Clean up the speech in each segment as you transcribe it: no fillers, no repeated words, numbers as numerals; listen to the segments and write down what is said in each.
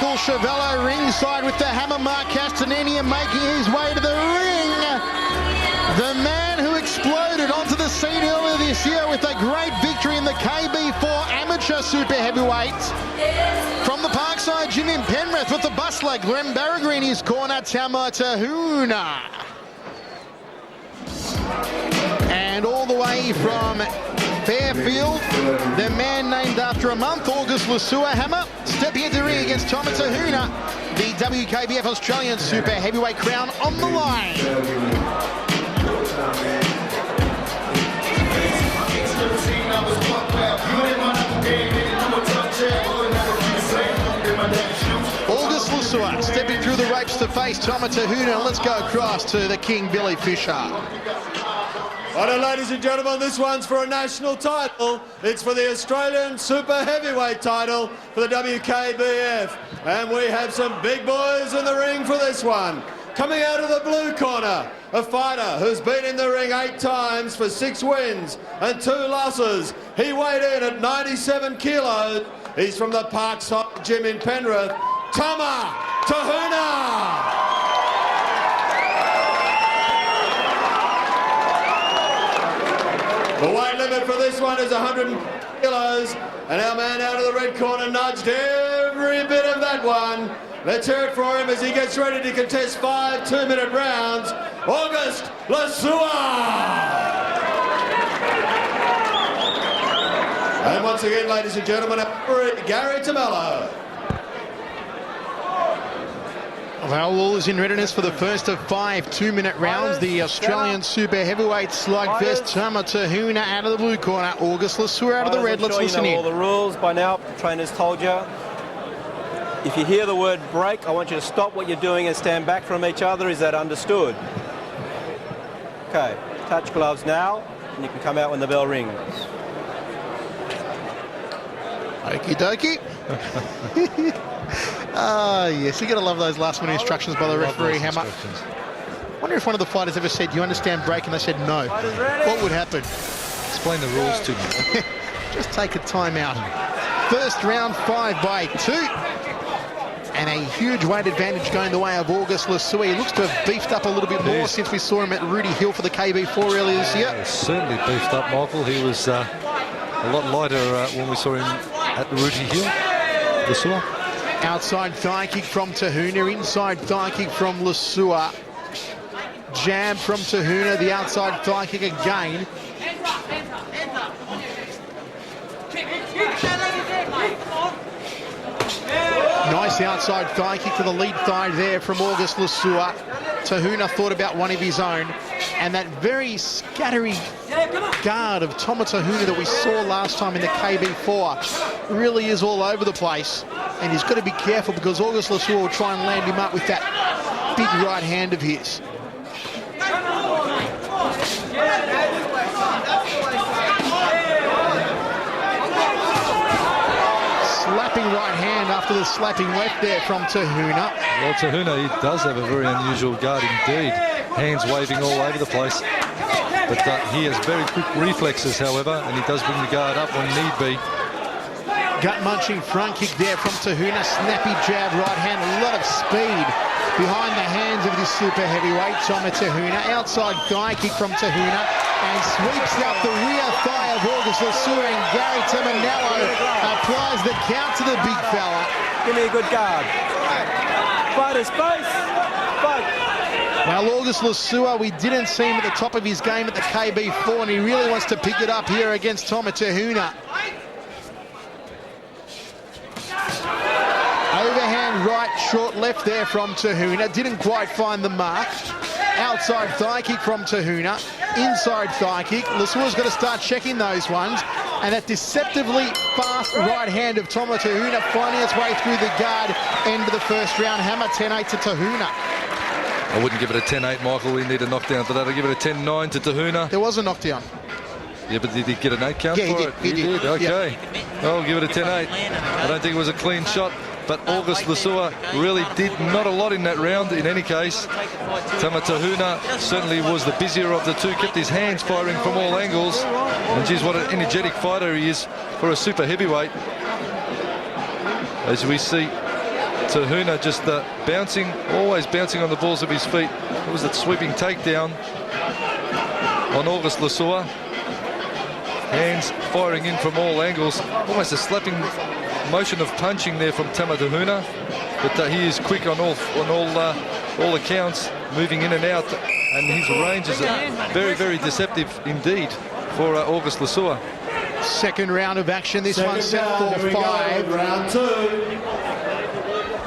Michael Chavello ringside with the hammer. Mark Castanini making his way to the ring. The man who exploded onto the scene earlier this year with a great victory in the KB4 Amateur Super Heavyweight. From the Parkside Gym in Penrith with the bustler Glenn Barriger in his corner, Tama Tehuna. And all the way from Fairfield, the man named after a month, August Lusua hammer, stepping into the ring against Tama Tehuna, the WKBF Australian Super Heavyweight crown on the line. August Lusua stepping through the ropes to face Tama Tehuna. Let's go across to the King, Billy Fisher. Right, ladies and gentlemen, this one's for a national title. It's for the Australian Super Heavyweight title for the WKBF. And we have some big boys in the ring for this one. Coming out of the blue corner, a fighter who's been in the ring 8 times for 6 wins and 2 losses. He weighed in at 97 kilos. He's from the Parkside Gym in Penrith, Tama Tehuna. The weight limit for this one is 100 kilos, and our man out of the red corner nudged every bit of that one. Let's hear it for him as he gets ready to contest 5 2-minute rounds. August Lusua! And once again, ladies and gentlemen, Gary Tamello. Well, all is in readiness for the first of 5 2-minute rounds. The Australian Super Heavyweight slugfest. Tama Tehuna out of the blue corner, August Lusua out of the red. Let's listen in. All the rules by now. The trainers told you. If you hear the word break, I want you to stop what you're doing and stand back from each other. Is that understood? Okay, touch gloves now, and you can come out when the bell rings. Okie dokie. Yes, you gotta love those last minute instructions by the referee, Hammer. I wonder if one of the fighters ever said, "Do you understand break?" and they said no. What would happen? Explain the rules to me. Just take a timeout. First round 5 by 2. And a huge weight advantage going the way of August Lusua. He looks to have beefed up a little bit more since we saw him at Rudy Hill for the KB4 earlier this year. Certainly beefed up, Michael. He was a lot lighter when we saw him at Rudy Hill. Lusua. Outside thigh kick from Tehuna, inside thigh kick from Lusua. Jab from Tehuna, the outside thigh kick again. Nice outside thigh kick to the lead thigh there from August Lusua. Tehuna thought about one of his own. And that very scattery guard of Tama Tehuna that we saw last time in the KB4 really is all over the place. And he's got to be careful because August Lusua will try and land him up with that big right hand of his. Slapping right hand after the slapping left there from Tehuna. Well, Tehuna, he does have a very unusual guard indeed. Hands waving all over the place. But he has very quick reflexes, however, and he does bring the guard up when need be. Gut-munching front kick there from Tehuna. Snappy jab, right hand, a lot of speed behind the hands of this super heavyweight, Tama Tehuna. Outside thigh kick from Tehuna. And sweeps out the rear thigh of August Lusua, and Gary Tamanello applies the count to the big fella. Give me a good guard. Fighter's face. Fight. Well, August Lusua, we didn't see him at the top of his game at the KB4, and he really wants to pick it up here against Tama Tehuna. Overhand right, short left there from Tehuna. Didn't quite find the mark. Outside thigh kick from Tehuna. Inside thigh kick. Lusua's got to start checking those ones. And that deceptively fast right hand of Tama Tehuna finding its way through the guard. End of the first round. Hammer 10-8 to Tehuna. I wouldn't give it a 10-8, Michael. We need a knockdown for that. I'll give it a 10-9 to Tehuna. There was a knockdown. Yeah, but did he get an 8 count Yeah, for it? He did. Okay. Yeah. I'll give it a 10-8. I don't think it was a clean shot, but August Lusua really did not a lot in that round in any case. Tama Tehuna certainly was the busier of the two, kept his hands firing from all angles. And geez, what an energetic fighter he is for a super heavyweight. As we see Tehuna just bouncing, always bouncing on the balls of his feet. It was that sweeping takedown on August Lusua. Hands firing in from all angles. Almost a slapping motion of punching there from Tama Tehuna. But he is quick on all accounts, moving in and out. And his range is very, very deceptive indeed for August Lusua. Second round of action. This one set for 5. Round 2.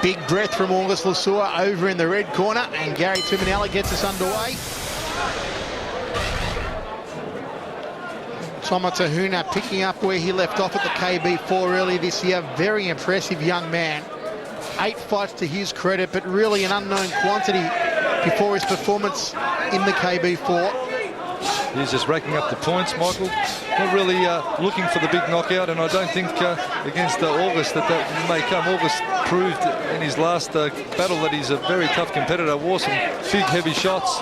Big breath from August Lusua over in the red corner, and Gary Timonella gets us underway. Tama Tehuna picking up where he left off at the KB4 earlier this year. Very impressive young man. 8 fights to his credit, but really an unknown quantity before his performance in the KB4. He's just racking up the points, Michael. Not really looking for the big knockout, and I don't think against August that may come. August proved in his last battle that he's a very tough competitor. Wore some big, heavy shots.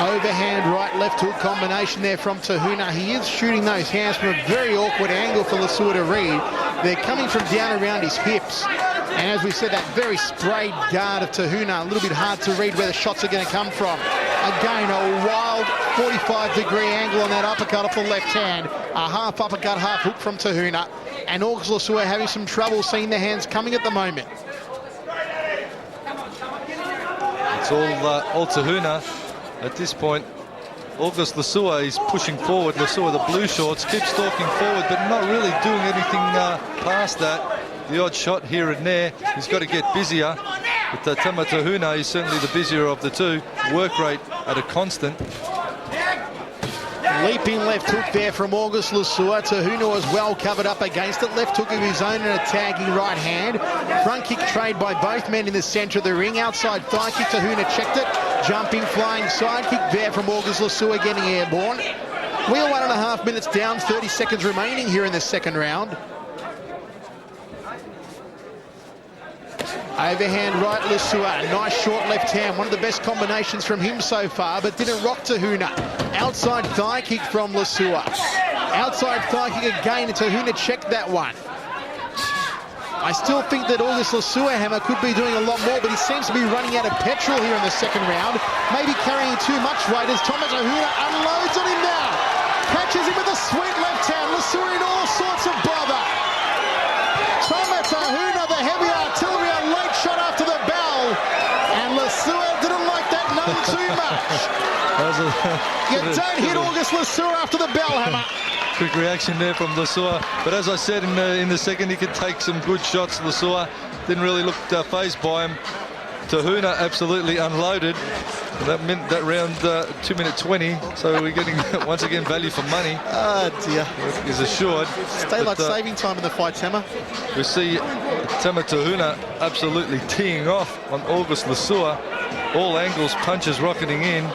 Overhand right-left hook combination there from Tehuna. He is shooting those hands from a very awkward angle for Lusua to read. They're coming from down around his hips. And as we said, that very sprayed guard of Tehuna, a little bit hard to read where the shots are going to come from. Again, a wild 45-degree angle on that uppercut off the left hand. A half uppercut, half hook from Tehuna. And August Lusua having some trouble seeing the hands coming at the moment. It's all Tehuna at this point. August Lusua is pushing forward. Lusua, the blue shorts, keeps stalking forward, but not really doing anything past that. The odd shot here and there. He's got to get busier. But Tama Tehuna is certainly the busier of the two. Work rate at a constant. Leaping left hook there from August Lusua. Tehuna was well covered up against it. Left hook of his own and a tagging right hand. Front kick trade by both men in the centre of the ring. Outside thigh kick, Tehuna checked it. Jumping flying side kick there from August Lusua getting airborne. We are 1.5 minutes down, 30 seconds remaining here in the second round. Overhand right Lusua, nice short left hand, one of the best combinations from him so far, but didn't rock Tehuna. Outside thigh kick from Lusua. Outside thigh kick again, and Tehuna checked that one. I still think that August Lusua hammer could be doing a lot more, but he seems to be running out of petrol here in the second round. Maybe carrying too much weight as Tama Tehuna unloads on him now. Catches him with a sweet left hand. Lusua in all sorts of bother. Tama Tehuna, the heavy artillery, a late shot after the bell. And Lusua didn't like that none too much. You don't hit August Lusua after the bell hammer. Quick reaction there from Lusua. But as I said in the second, he could take some good shots. Lusua didn't really look fazed by him. Tehuna absolutely unloaded. That round 2 minute 20. So we're getting once again value for money. Oh dear. Is assured. It's daylight saving time in the fight, Tama. We see Tama Tehuna absolutely teeing off on August Lusua. All angles, punches rocketing in.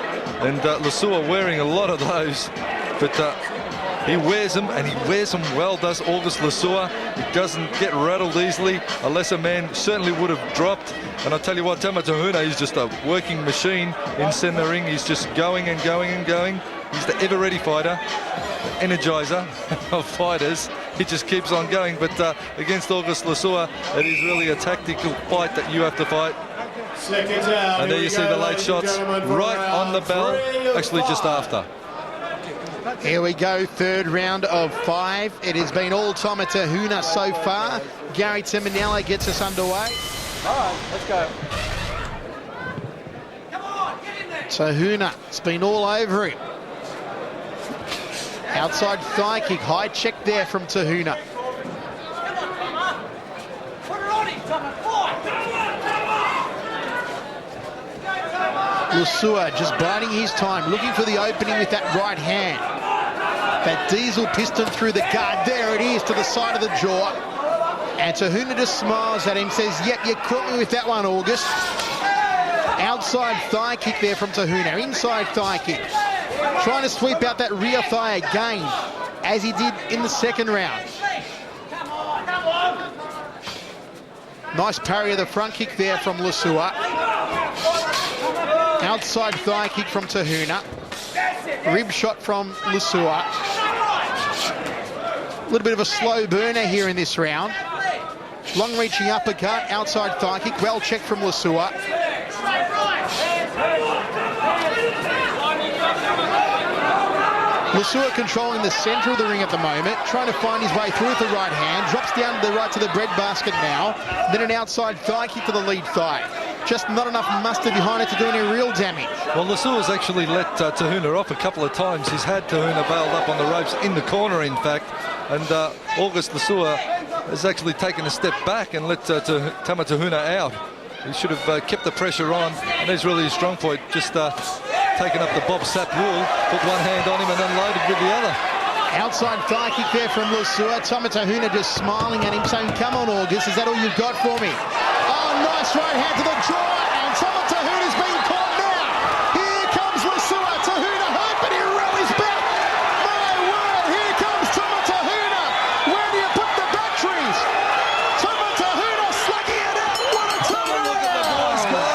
And Lusua wearing a lot of those. But he wears them, and he wears them well, does August Lusua. He doesn't get rattled easily. A lesser man certainly would have dropped. And I'll tell you what, Tama Tehuna is just a working machine in centre ring. He's just going and going and going. He's the ever-ready fighter, energizer of fighters. He just keeps on going. But against August Lusua, it is really a tactical fight that you have to fight. And there you see the late shots right on the bell, actually just after. Here we go, third round of 5. It has been all Tama Tehuna so far. Gary Timonella gets us underway. All right, let's go. Tehuna, it's been all over him. Outside thigh kick, high check there from Tehuna. Lusua just biding his time, looking for the opening with that right hand. That diesel piston through the guard. There it is to the side of the jaw. And Tehuna just smiles at him, says, yep, you caught me with that one, August. Outside thigh kick there from Tehuna. Inside thigh kick. Trying to sweep out that rear thigh again, as he did in the second round. Nice parry of the front kick there from Lusua. Outside thigh kick from Tehuna. Rib shot from Lusua. A little bit of a slow burner here in this round. Long-reaching uppercut, outside thigh kick, well checked from Lusua. Lusua controlling the centre of the ring at the moment, trying to find his way through with the right hand, drops down to the right to the breadbasket now, then an outside thigh kick to the lead thigh. Just not enough mustard behind it to do any real damage. Well, Lusua's actually let Tehuna off a couple of times. He's had Tehuna bailed up on the ropes in the corner, in fact, and August Lusua has actually taken a step back and let Tama Tehuna out. He should have kept the pressure on, and he's really a strong point. Just taken up the Bob Sapp rule, put one hand on him and unloaded with the other. Outside thigh kick there from Lusua. Tama Tehuna just smiling at him, saying, "Come on, August, is that all you've got for me?" Oh, nice right hand to the jaw, and Tama Tehuna's being caught now. Here comes Lusua. Tehuna hurt, but he rallies back. My word, here comes Tama Tehuna. Where do you put the batteries? Tama Tehuna slugging it out. What a time! Look at the boys go.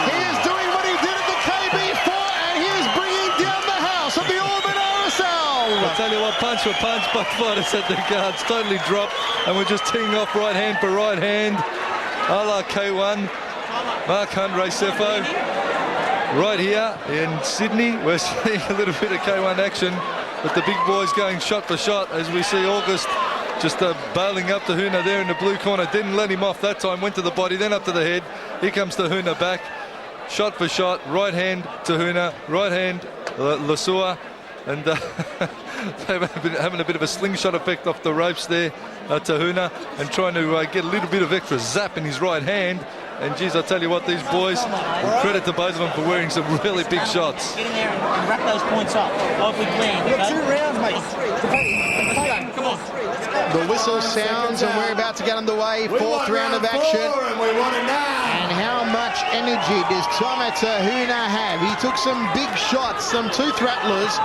He is doing what he did at the KB4, and he is bringing down the house of the Auburn RSL. I'll tell you what, punch for punch, both fighters at their guards totally dropped, and we're just teeing off right hand for right hand. A la K1, Mark Andre Sefo. Right here in Sydney, we're seeing a little bit of K1 action, but the big boys going shot for shot as we see August just bailing up Tehuna there in the blue corner. Didn't let him off that time, went to the body, then up to the head. Here comes Tehuna back, shot for shot, right hand Tehuna, right hand Lusua, and they've been having a bit of a slingshot effect off the ropes there, Tehuna, and trying to get a little bit of extra zap in his right hand. And geez, I tell you what, these boys, credit to both of them for wearing some really big shots. Get in there and wrap those points up. Hopefully clean. You got 2 rounds, mate. Come on. The whistle sounds, and we're about to get underway. Fourth round of action. And we want it now. And how much energy does Tama Tehuna have? He took some big shots, some tooth rattlers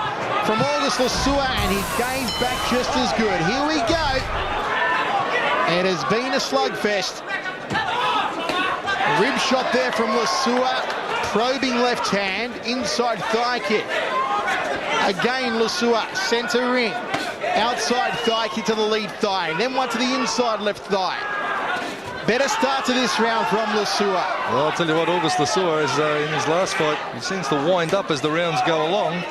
from August Lusua, and he gave back just as good. Here we go. It has been a slugfest. Rib shot there from Lusua, probing left hand, inside thigh kick. Again Lusua, centre ring, outside thigh kick to the lead thigh, then one to the inside left thigh. Better start to this round from Lusua. Well, I'll tell you what, August Lusua is in his last fight, he seems to wind up as the rounds go along.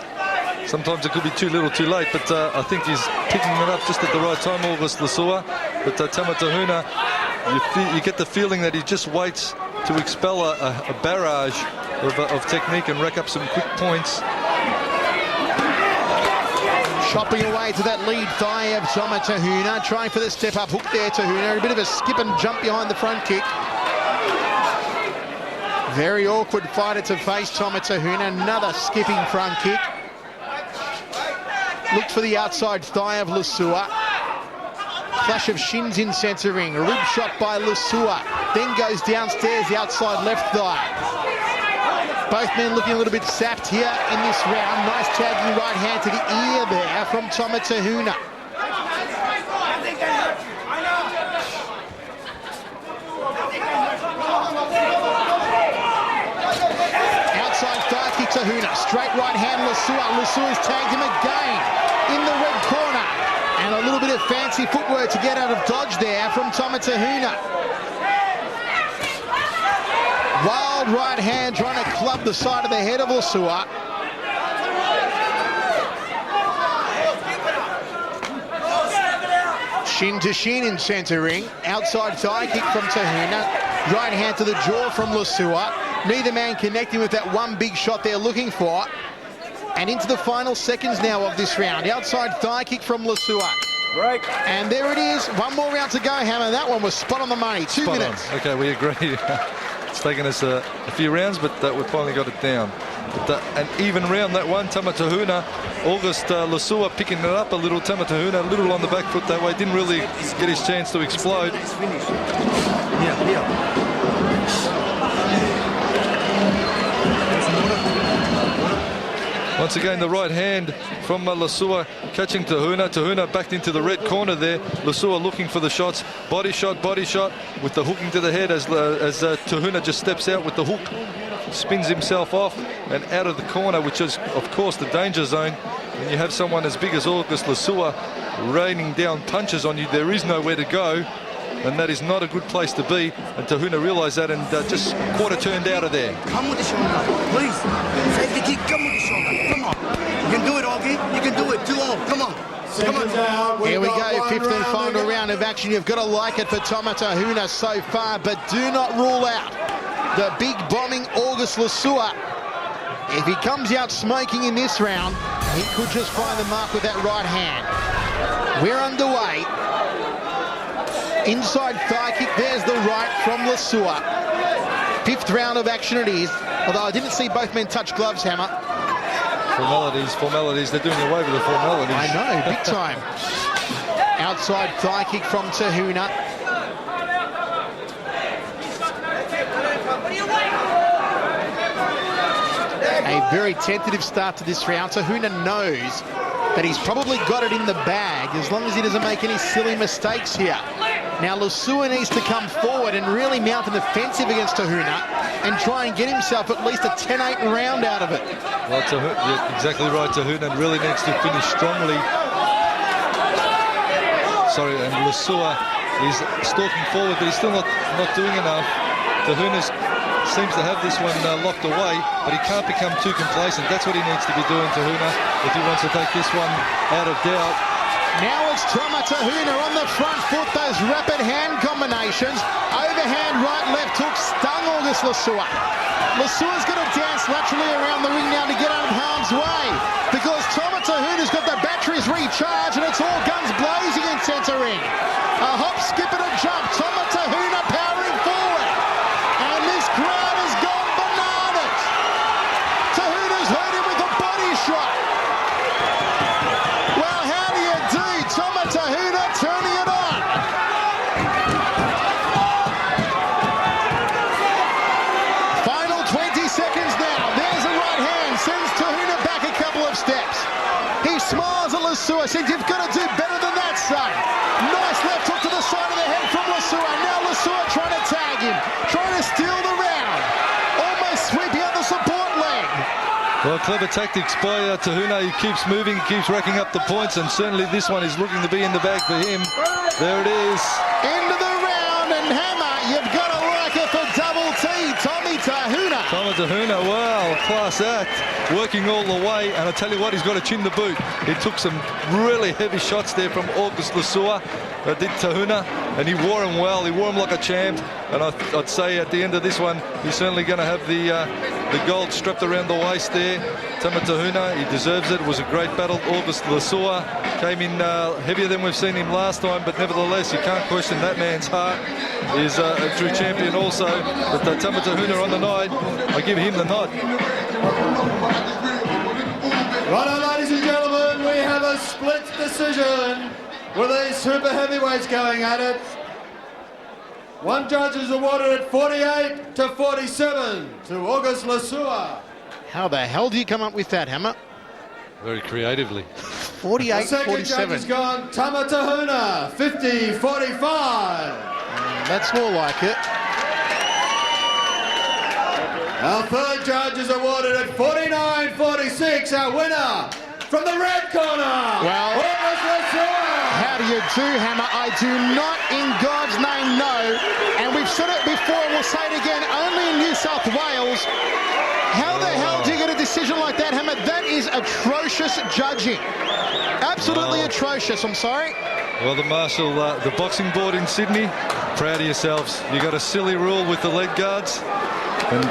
Sometimes it could be too little too late, but I think he's picking it up just at the right time, August Lusua. But Tama Tehuna, you get the feeling that he just waits to expel a barrage of technique and rack up some quick points. Chopping away to that lead thigh of Tama Tehuna, trying for the step-up hook there, Tehuna. A bit of a skip and jump behind the front kick. Very awkward fighter to face, Tama Tehuna. Another skipping front kick. Looked for the outside thigh of Lusua. Flash of shins in centre ring. A rib shot by Lusua. Then goes downstairs, the outside left thigh. Both men looking a little bit sapped here in this round. Nice tagging right hand to the ear there from Tama Tehuna. Outside thigh kick Tehuna. Straight right hand Lusua. Lusua's tagged him again in the red corner. And a little bit of fancy footwork to get out of dodge there from Tama Tehuna. Wild right hand trying to club the side of the head of Lusua. Shin to shin in centre ring. Outside thigh kick from Tehuna. Right hand to the jaw from Lusua. Neither man connecting with that one big shot they're looking for. And into the final seconds now of this round. Outside thigh kick from Lusua. Break. And there it is. One more round to go, Hammer. That one was spot on the money. 2 minutes. Okay, we agree. It's taken us a few rounds, but we finally got it down. But an even round, that one. Tama Tehuna, August Lusua picking it up a little. Tama Tehuna a little on the back foot that way. Didn't really get his chance to explode. Once again, the right hand from Lusua catching Tehuna. Tehuna backed into the red corner there. Lusua looking for the shots. Body shot with the hooking to the head as Tehuna just steps out with the hook. Spins himself off and out of the corner, which is, of course, the danger zone. When you have someone as big as August Lusua raining down punches on you. There is nowhere to go, and that is not a good place to be. And Tehuna realised that and just quarter turned out of there. Come with the shoulder, please. Save the kick, come with the shoulder. Come on. You can do it, Augie. You can do it. 2-0. Come on. Seconds out. Here we We've got go, one fifth and round to final go. round of action. You've got to like it for Tama Tehuna so far, but do not rule out the big bombing August Lusua. If he comes out smoking in this round, he could just find the mark with that right hand. We're underway. Inside thigh kick, there's the right from Lusua. Fifth round of action it is, although I didn't see both men touch gloves, Hammer. Formalities, they're doing away with the formalities. I know, big time. Outside thigh kick from Tehuna. A very tentative start to this round. Tehuna knows that he's probably got it in the bag as long as he doesn't make any silly mistakes here. Now Lusua needs to come forward and really mount an offensive against Tehuna and try and get himself at least a 10-8 round out of it. Well, you're exactly right. Tehuna really needs to finish strongly. Sorry, and Lusua is stalking forward, but he's still not doing enough. Tehuna seems to have this one locked away, but he can't become too complacent. That's what he needs to be doing, Tehuna, if he wants to take this one out of doubt. Now it's Tama Tehuna on the front foot, those rapid hand combinations. Overhand right, left hook, stung August Lusua. Lusua's going to dance laterally around the ring now to get out of harm's way because Tama Tehuna's got the batteries recharged and it's all guns blazing in centre ring. A hop, skip and a jump. Tama Tehuna powering forward. And this crowd has gone bananas. Tehuna's hurt him with a body shot. Well, how do you do? Tama Tehuna turning it on. Final 20 seconds now. There's a right hand. Sends Tehuna back a couple of steps. He smiles at Lusua. Says, you've got to do better than that, son. Nice left hook to the side of the head from Lusua. Now Lusua trying to tag him. Trying to steal the round. Almost sweeping out the support leg. Well, clever tactics by Tehuna. He keeps moving, keeps racking up the points, and certainly this one is looking to be in the bag for him. There it is. End of the round, and Hammer, you've got to like it for double T, Tama Tehuna. Tama Tehuna, wow, class act. Working all the way, and I tell you what, he's got a chin to boot. He took some really heavy shots there from August Lusua, did Tehuna, and he wore him well. He wore him like a champ, and I'd say at the end of this one, he's certainly going to have the gold strapped around the waist there. Tama Tehuna, he deserves it. It was a great battle. August Lusua came in heavier than we've seen him last time, but nevertheless, you can't question that man's heart. He's a true champion also. But Tama Tehuna on the night, I give him the nod. Righto, ladies and gentlemen, we have a split decision with these super heavyweights going at it. One judge is awarded at 48 to 47 to August Lusua. How the hell do you come up with that, Hammer? Very creatively. 48, The second judge 47. has gone Tama Tehuna, 50-45. That's more like it. Our third judge is awarded at 49-46, our winner from the red corner, Well, August Lusua. how do you do, Hammer? I do not, in God's name, know. And we've said it before, and we'll say it again, only in New South Wales. How the hell do you get a decision like that, Hammer? That is atrocious judging. Absolutely atrocious, I'm sorry. Well, the marshal, the boxing board in Sydney, proud of yourselves. You got a silly rule with the leg guards, and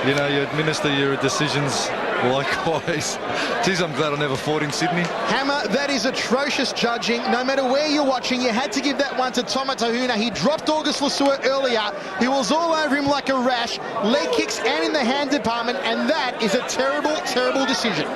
you know, you administer your decisions likewise. Geez, I'm glad I never fought in Sydney. Hammer, that is atrocious judging. No matter where you're watching, you had to give that one to Tama Tehuna. He dropped August Lusua earlier. He was all over him like a rash, leg kicks and in the hand department, and that is a terrible, terrible decision.